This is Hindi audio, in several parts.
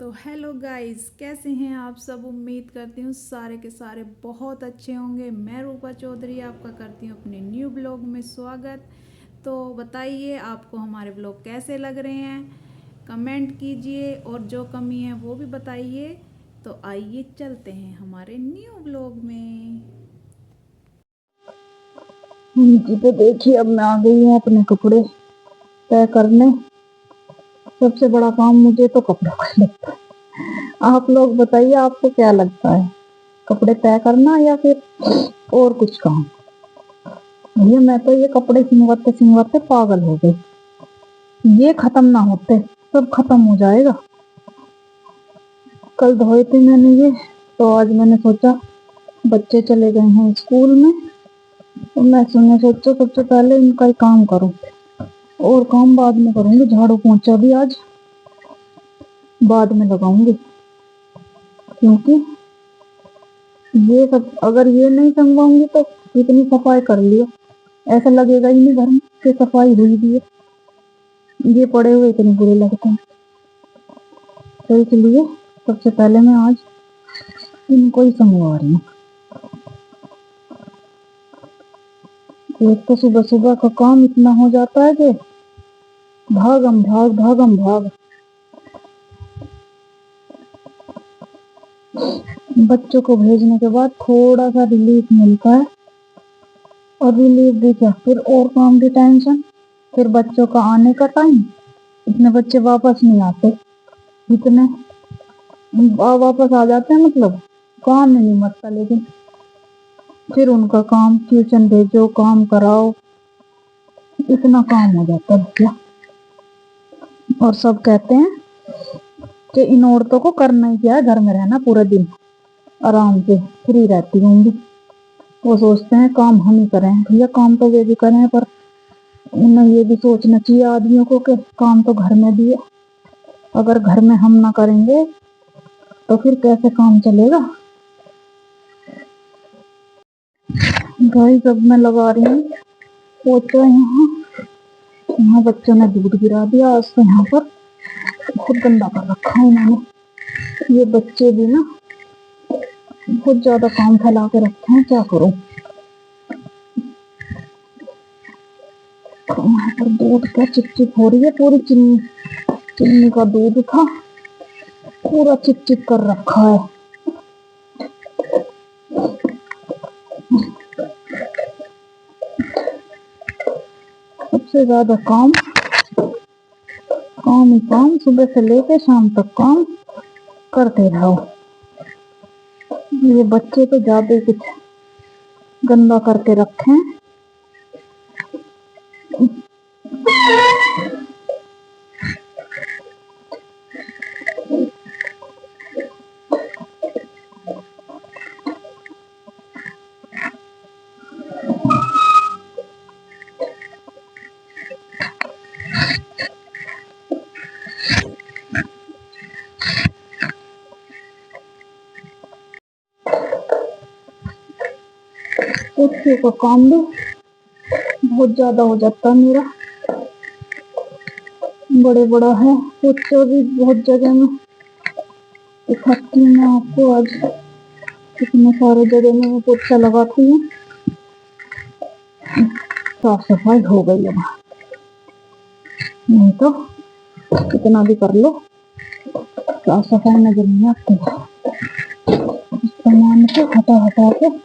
तो हेलो गाइस, कैसे हैं आप सब। उम्मीद करती हूँ सारे के सारे बहुत अच्छे होंगे। मैं रूपा चौधरी आपका करती हूँ अपने न्यू ब्लॉग में स्वागत। तो बताइए आपको हमारे ब्लॉग कैसे लग रहे हैं, कमेंट कीजिए और जो कमी है वो भी बताइए। तो आइए चलते हैं हमारे न्यू ब्लॉग में। जी तो देखिए, अब मैं आ गई हूँ अपने कपड़े तय करने। सबसे बड़ा काम मुझे तो कपड़ों का लगता है। आप लोग बताइए, आपको क्या लगता है, कपड़े तय करना या फिर और कुछ काम? भैया मैं तो ये कपड़े सिलवाते सिलवाते पागल हो गई। ये खत्म ना होते सब खत्म हो जाएगा। कल धोए थे मैंने ये, तो आज मैंने सोचा बच्चे चले गए हैं स्कूल में, तो मैं सोचा सबसे पहले इनका ही काम करूं और काम बाद में करूंगी। झाड़ू पोंछा भी आज बाद में लगाऊंगी, क्योंकि ये सब अगर ये नहीं संगवाऊंगी तो इतनी सफाई कर लियो, ऐसा लगेगा ही नहीं घर में कि सफाई हुई भी है। ये पड़े हुए इतने बुरे लगते हैं। तो इसलिए सबसे पहले मैं आज इनको ही संगवा रही हूँ। एक तो सुबह सुबह का काम इतना हो जाता है कि भागम भाग भागम भाग। बच्चों को भेजने के बाद थोड़ा सा रिलीफ मिलता है, और रिलीफ भी क्या, फिर और काम की टेंशन, फिर बच्चों का आने का टाइम, इतने बच्चे वापस नहीं आते, इतने वापस आ जाते हैं, मतलब काम ही नहीं मचता। लेकिन फिर उनका काम, ट्यूशन भेजो, काम कराओ, इतना काम हो जाता है भैया। और सब कहते हैं कि इन औरतों को करना ही क्या है, घर में रहना पूरा दिन, आराम से फ्री रहती होंगी। वो सोचते हैं काम हम ही करें। भैया काम तो वे भी करें, पर उन्हें ये भी सोचना चाहिए आदमियों को कि काम तो घर में भी है। अगर घर में हम ना करेंगे तो फिर कैसे काम चलेगा। गाइस अब मैं लगा रही हूँ पोछा। यहाँ बच्चों ने दूध गिरा दिया आज, तो यहाँ पर बहुत गंदा कर रखा है इन्होंने। ये बच्चे भी ना बहुत ज्यादा काम फैला के रखे हैं, क्या करूं। यहाँ पर दूध क्या चिपचिप हो रही है, पूरी चीनी चीनी का दूध था, पूरा चिपचिप कर रखा है। सबसे ज्यादा काम काम ही काम, सुबह से लेके शाम तक काम करते रहो। ये बच्चे तो ज्यादा कुछ गंदा करके रखे हैं। पोछे का काम भी बहुत ज्यादा हो जाता है मेरा, बड़े बड़ा है पोछा भी बहुत जगह में। दिखाती हूँ मैं आपको आज कितने सारे जगह में मैं पोछा लगाती हूँ। साफ सफाई हो गई है, नहीं तो कितना भी कर लो साफ सफाई नजर नहीं आती। सामान को हटा हटा के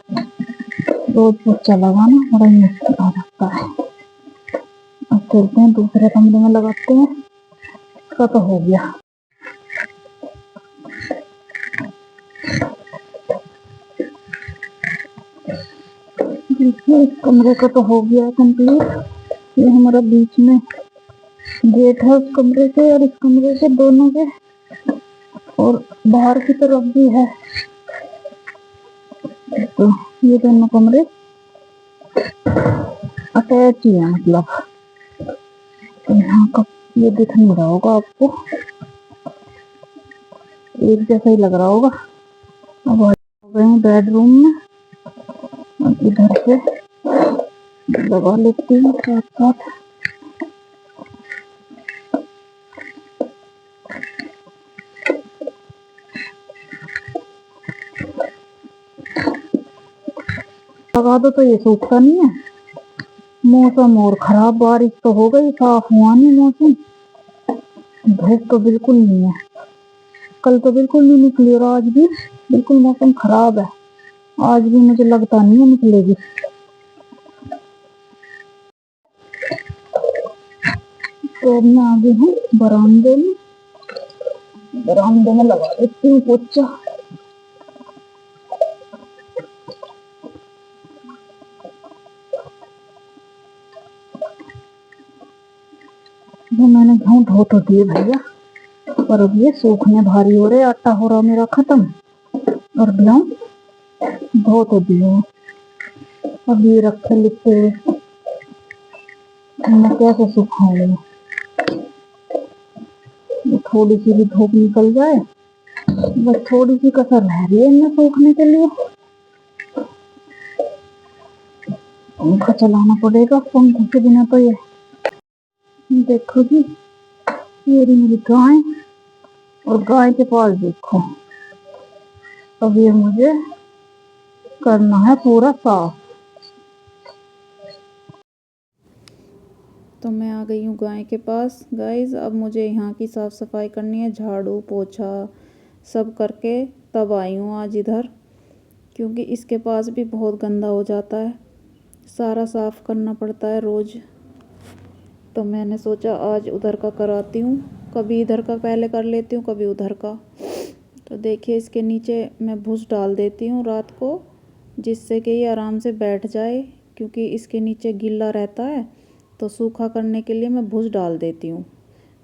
रोज पोछा लगाना बड़ा ही मुश्किल आ जाता है। अब चलते हैं दूसरे कमरे में लगाते हैं। इसका तो हो गया। देखिए इस कमरे का तो हो गया कंप्लीट। ये हमारा बीच में गेट है उस कमरे से और इस कमरे से, दोनों के, और बाहर की तरफ भी है। तो ये दोनों कमरे अटैच ही है, मतलब यहाँ का ये दिख नहीं रहा होगा आपको, एक जैसा ही लग रहा होगा। अब आ गए हैं बेडरूम में, अब इधर से लगा लेती हूँ साथ साथ। लगा दो तो ये सूखता नहीं है। मौसम और खराब, बारिश तो हो गई, साफ हुआ नहीं मौसम। धूप तो बिल्कुल नहीं है, कल तो बिल्कुल नहीं निकली और आज भी बिल्कुल मौसम खराब है। आज भी मुझे लगता नहीं है निकलेगी। तो अब मैं आ गई हूँ बरामदे में। बरामदे में लगा देती हूँ पोछा। वो मैंने गेहूँ धो तो दिए भैया, पर अब ये सूखने भारी हो रहे। आटा हो रहा मेरा खत्म और गेहूँ धो तो दिए। अब ये रखे लिखते हुए मैं कैसे सुखाऊंगी। थोड़ी सी भी धूप निकल जाए, बस थोड़ी सी कसर रह रही है इनमें सूखने के लिए। पंखा चलाना पड़ेगा, पंखे के बिना तो ये। देखो जी, ये रही मेरी गाय और गाय के पास देखो। अब ये मुझे करना है पूरा साफ। तो मैं आ गई हूँ गाय के पास गाइस। अब मुझे यहाँ की साफ़ सफाई करनी है, झाड़ू पोछा सब करके तब आई हूँ आज इधर, क्योंकि इसके पास भी बहुत गंदा हो जाता है, सारा साफ़ करना पड़ता है रोज़। तो मैंने सोचा आज उधर का कराती हूँ, कभी इधर का पहले कर लेती हूँ, कभी उधर का। तो देखिए इसके नीचे मैं भूस डाल देती हूँ रात को, जिससे कि ये आराम से बैठ जाए, क्योंकि इसके नीचे गीला रहता है। तो सूखा करने के लिए मैं भूस डाल देती हूँ,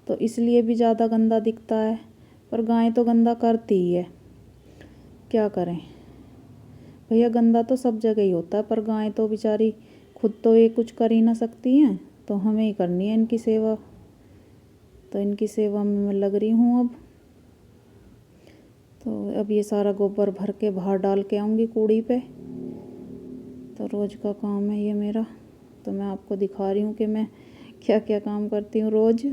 तो इसलिए भी ज़्यादा गंदा दिखता है। पर गाय तो गंदा करती ही है, क्या करें भैया, गंदा तो सब जगह ही होता है। पर गाय तो बेचारी खुद तो ये कुछ कर ही ना सकती हैं, तो हमें ही करनी है इनकी सेवा। तो इनकी सेवा में मैं लग रही हूँ अब। तो अब ये सारा गोबर भर के बाहर डाल के आऊँगी कूड़ी पे। तो रोज़ का काम है ये मेरा। तो मैं आपको दिखा रही हूँ कि मैं क्या क्या काम करती हूँ रोज़।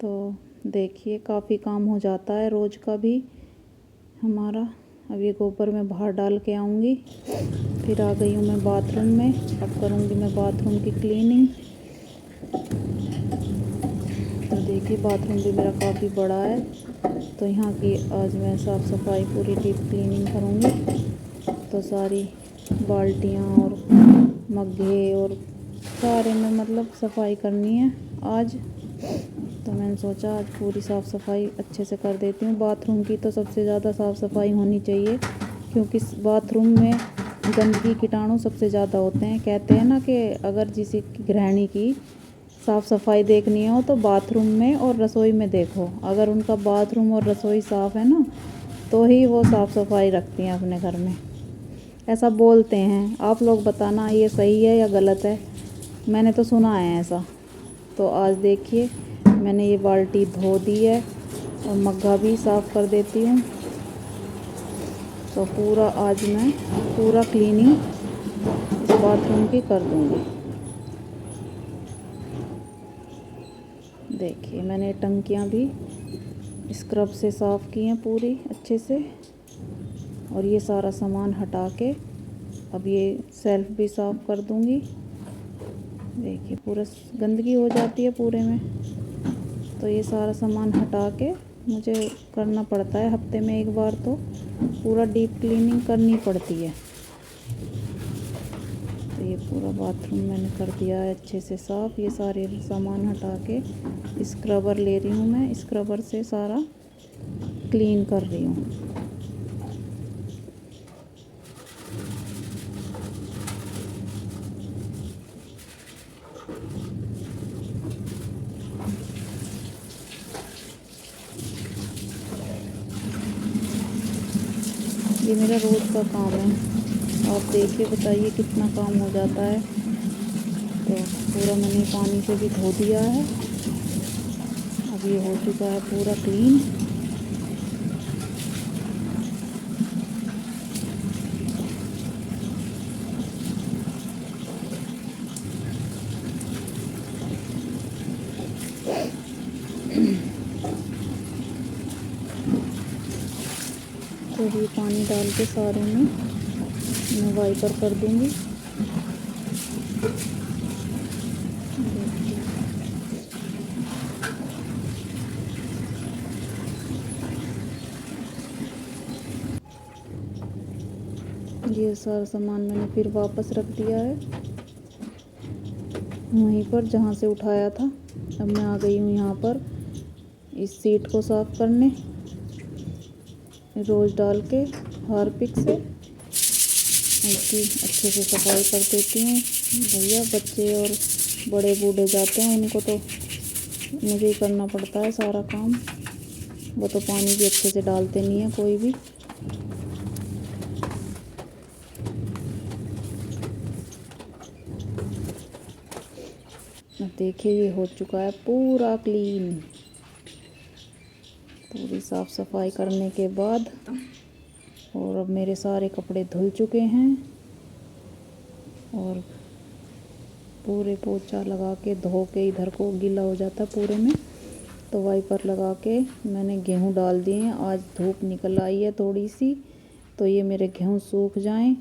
तो देखिए काफ़ी काम हो जाता है रोज़ का भी हमारा। अब ये गोबर मैं बाहर डाल के आऊँगी। फिर आ गई हूँ मैं बाथरूम में, अब करूँगी मैं बाथरूम की क्लीनिंग। तो देखिए बाथरूम भी मेरा काफ़ी बड़ा है, तो यहाँ की आज मैं साफ़ सफाई पूरी डीप क्लीनिंग करूँगी। तो सारी बाल्टियाँ और मग्गे और सारे में मतलब सफाई करनी है आज। तो मैंने सोचा आज पूरी साफ़ सफाई अच्छे से कर देती हूँ। बाथरूम की तो सबसे ज़्यादा साफ़ सफाई होनी चाहिए, क्योंकि बाथरूम में गंदगी कीटाणु सबसे ज़्यादा होते हैं। कहते हैं ना कि अगर किसी गृहिणी की साफ़ सफाई देखनी हो तो बाथरूम में और रसोई में देखो। अगर उनका बाथरूम और रसोई साफ़ है ना, तो ही वो साफ़ सफाई रखती हैं अपने घर में, ऐसा बोलते हैं। आप लोग बताना ये सही है या गलत है, मैंने तो सुना है ऐसा। तो आज देखिए मैंने ये बाल्टी धो दी है और मग्गा भी साफ़ कर देती हूँ। तो पूरा आज मैं पूरा क्लीनिंग इस बाथरूम की कर दूँगी। देखिए मैंने टंकियाँ भी स्क्रब से साफ़ की हैं पूरी अच्छे से। और ये सारा सामान हटा के अब ये सेल्फ भी साफ़ कर दूँगी। देखिए पूरा गंदगी हो जाती है पूरे में, तो ये सारा सामान हटा के मुझे करना पड़ता है हफ्ते में एक बार। तो पूरा डीप क्लीनिंग करनी पड़ती है। तो ये पूरा बाथरूम मैंने कर दिया है अच्छे से साफ़। ये सारे सामान हटा के स्क्रबर ले रही हूँ मैं, स्क्रबर से सारा क्लीन कर रही हूँ। ये मेरा रोज़ का काम है। आप देखिए बताइए कितना काम हो जाता है। तो पूरा मैंने पानी से भी धो दिया है। अब ये हो चुका है पूरा क्लीन। तो ये पानी डाल के सारे में मैं वाइपर कर दूंगी। ये सारा सामान मैंने फिर वापस रख दिया है वहीं पर जहाँ से उठाया था। अब मैं आ गई हूँ यहाँ पर इस सीट को साफ करने, रोज डाल के हार्पिक से इसकी अच्छे से सफाई कर देती हूँ। भैया बच्चे और बड़े बूढ़े जाते हैं, उनको तो मुझे ही करना पड़ता है सारा काम। वो तो पानी भी अच्छे से डालते नहीं है कोई भी। अब देखिए ये हो चुका है पूरा क्लीन। पूरी साफ सफाई करने के बाद और अब मेरे सारे कपड़े धुल चुके हैं और पूरे पोछा लगा के धो के इधर को गीला हो जाता पूरे में, तो वाइपर लगा के मैंने गेहूं डाल दिए हैं। आज धूप निकल आई है थोड़ी सी, तो ये मेरे गेहूं सूख जाएं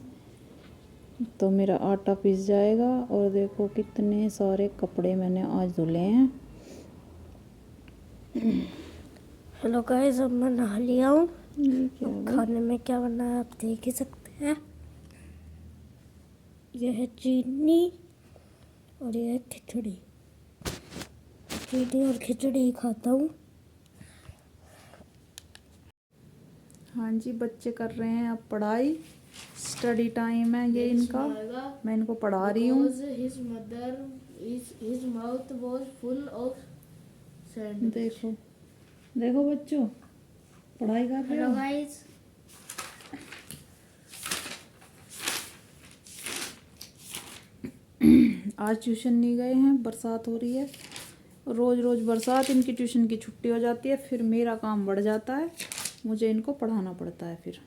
तो मेरा आटा पिस जाएगा। और देखो कितने सारे कपड़े मैंने आज धुले हैं। हेलो गाइस, अब मैं नहा लिया हूँ। ये क्या अब है? खाने में क्या बना है आप देख ही सकते हैं। यह है चीनी और यह है खिचड़ी। चीनी और खिचड़ी ही खाता हूँ। हाँ जी, बच्चे कर रहे हैं अब पढ़ाई। स्टडी टाइम है ये इनका। मैं इनको पढ़ा रही हूँ। His mouth was full of sand. देखो देखो बच्चों, पढ़ाई कर रहे हेलो हो। गाइस, आज ट्यूशन नहीं गए हैं, बरसात हो रही है। रोज़ रोज़ बरसात, इनकी ट्यूशन की छुट्टी हो जाती है, फिर मेरा काम बढ़ जाता है, मुझे इनको पढ़ाना पड़ता है। फिर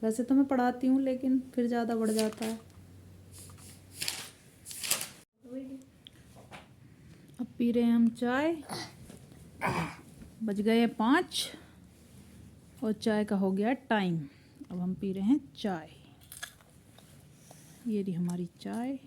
वैसे तो मैं पढ़ाती हूँ लेकिन फिर ज़्यादा बढ़ जाता है। अब पी रहे हैं हम चाय। बज गए 5 और चाय का हो गया टाइम। अब हम पी रहे हैं चाय। ये रही हमारी चाय।